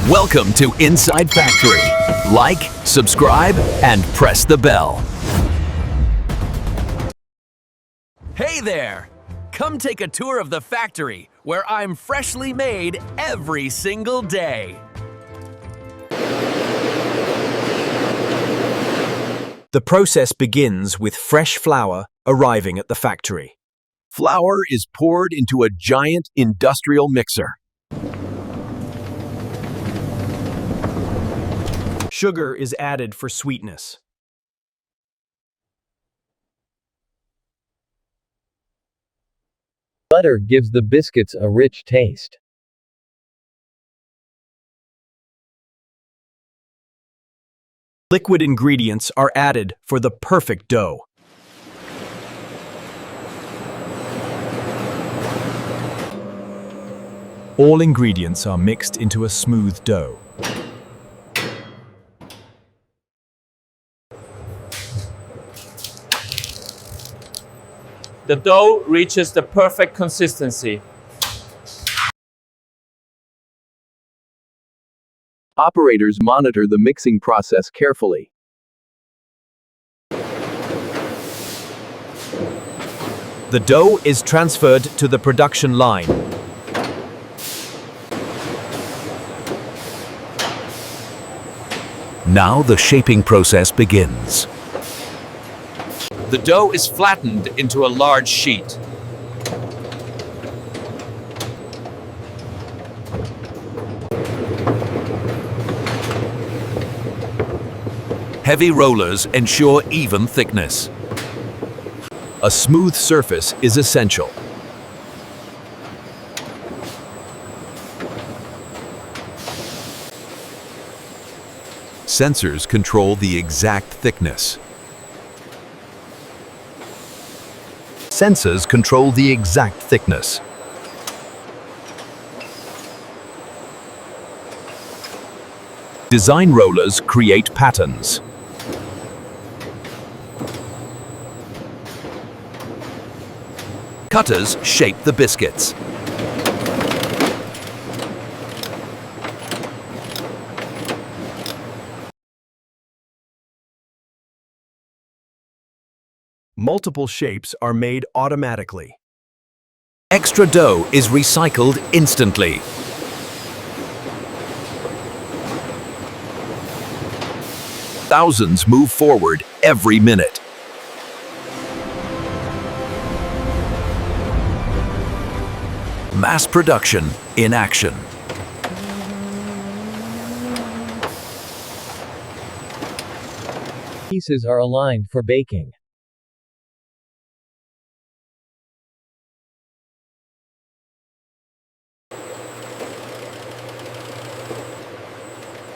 Welcome to Inside Factory. Like, subscribe, and press the bell. Hey there! Come take a tour of the factory where I'm freshly made every single day. The process begins with fresh flour arriving at the factory. Flour is poured into a giant industrial mixer. Sugar is added for sweetness. Butter gives the biscuits a rich taste. Liquid ingredients are added for the perfect dough. All ingredients are mixed into a smooth dough. The dough reaches the perfect consistency. Operators monitor the mixing process carefully. The dough is transferred to the production line. Now the shaping process begins. The dough is flattened into a large sheet. Heavy rollers ensure even thickness. A smooth surface is essential. Sensors control the exact thickness. Sensors control the exact thickness. Design rollers create patterns. Cutters shape the biscuits. Multiple shapes are made automatically. Extra dough is recycled instantly. Thousands move forward every minute. Mass production in action. Pieces are aligned for baking.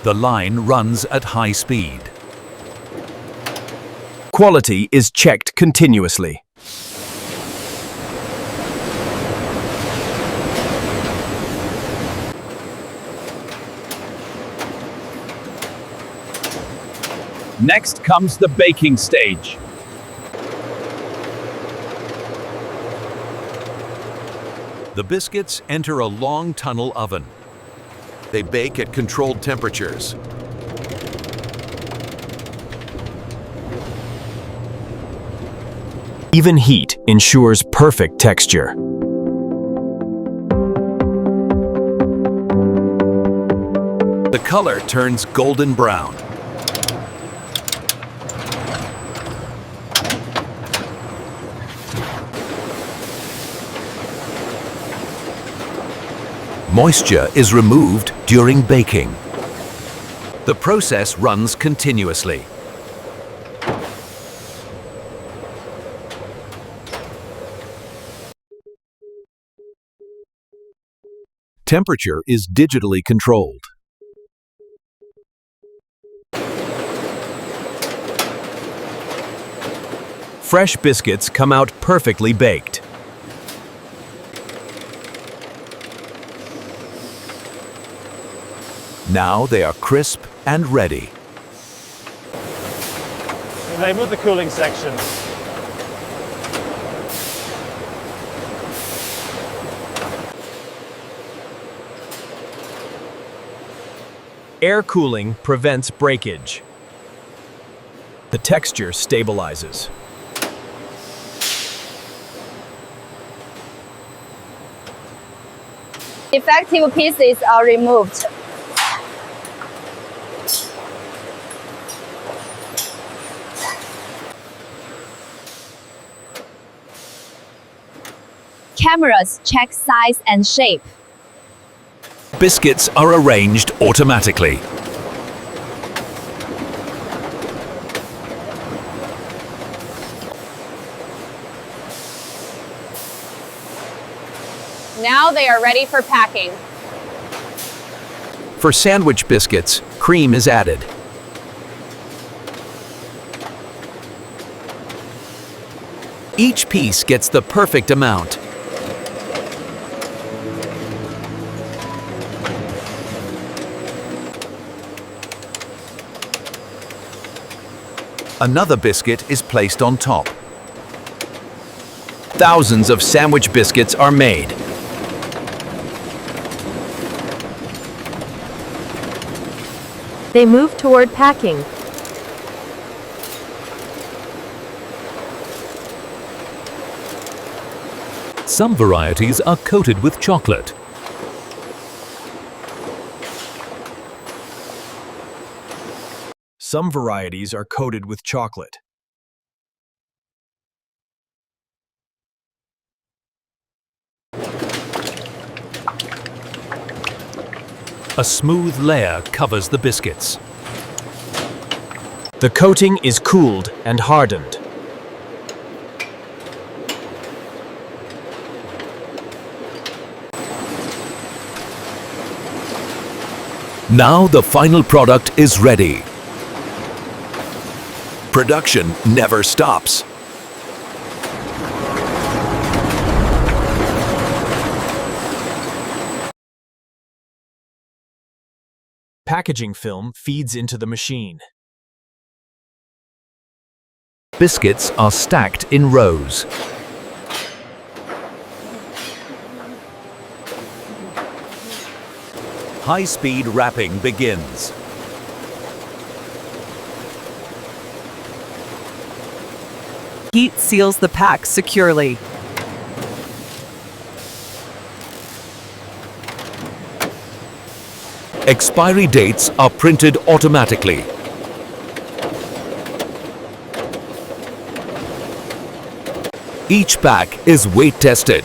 The line runs at high speed. Quality is checked continuously. Next comes the baking stage. The biscuits enter a long tunnel oven. They bake at controlled temperatures. Even heat ensures perfect texture. The color turns golden brown. Moisture is removed during baking. The process runs continuously. Temperature is digitally controlled. Fresh biscuits come out perfectly baked. Now they are crisp and ready. They move the cooling section. Air cooling prevents breakage. The texture stabilizes. Defective pieces are removed. Cameras check size and shape. Biscuits are arranged automatically. Now they are ready for packing. For sandwich biscuits, cream is added. Each piece gets the perfect amount. Another biscuit is placed on top. Thousands of sandwich biscuits are made. They move toward packing. Some varieties are coated with chocolate. Some varieties are coated with chocolate. A smooth layer covers the biscuits. The coating is cooled and hardened. Now the final product is ready. Production never stops. Packaging film feeds into the machine. Biscuits are stacked in rows. High-speed wrapping begins. Heat seals the pack securely. Expiry dates are printed automatically. Each pack is weight tested.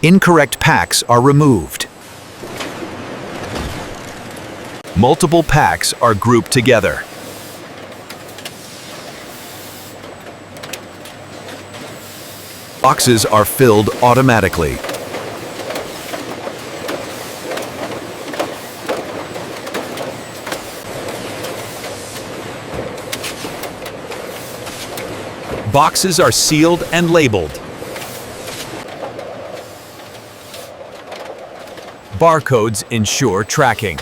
Incorrect packs are removed. Multiple packs are grouped together. Boxes are filled automatically. Boxes are sealed and labeled. Barcodes ensure tracking.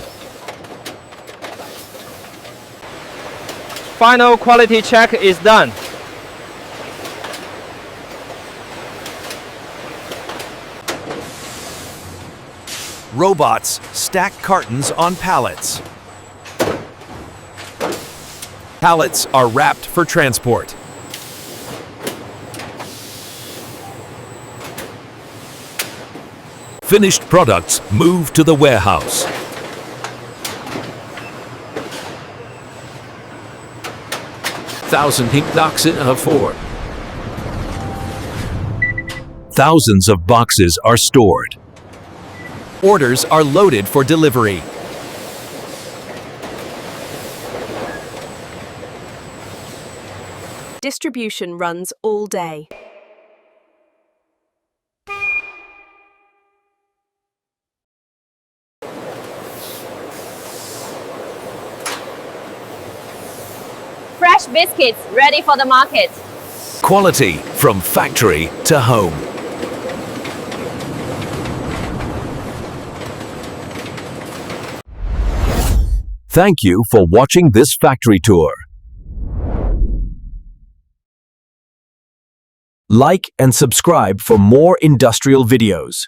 Final quality check is done. Robots stack cartons on pallets. Pallets are wrapped for transport. Finished products move to the warehouse. Thousands of boxes are stored. Orders are loaded for delivery. Distribution runs all day. Fresh biscuits ready for the market. Quality from factory to home. Thank you for watching this factory tour. Like and subscribe for more industrial videos.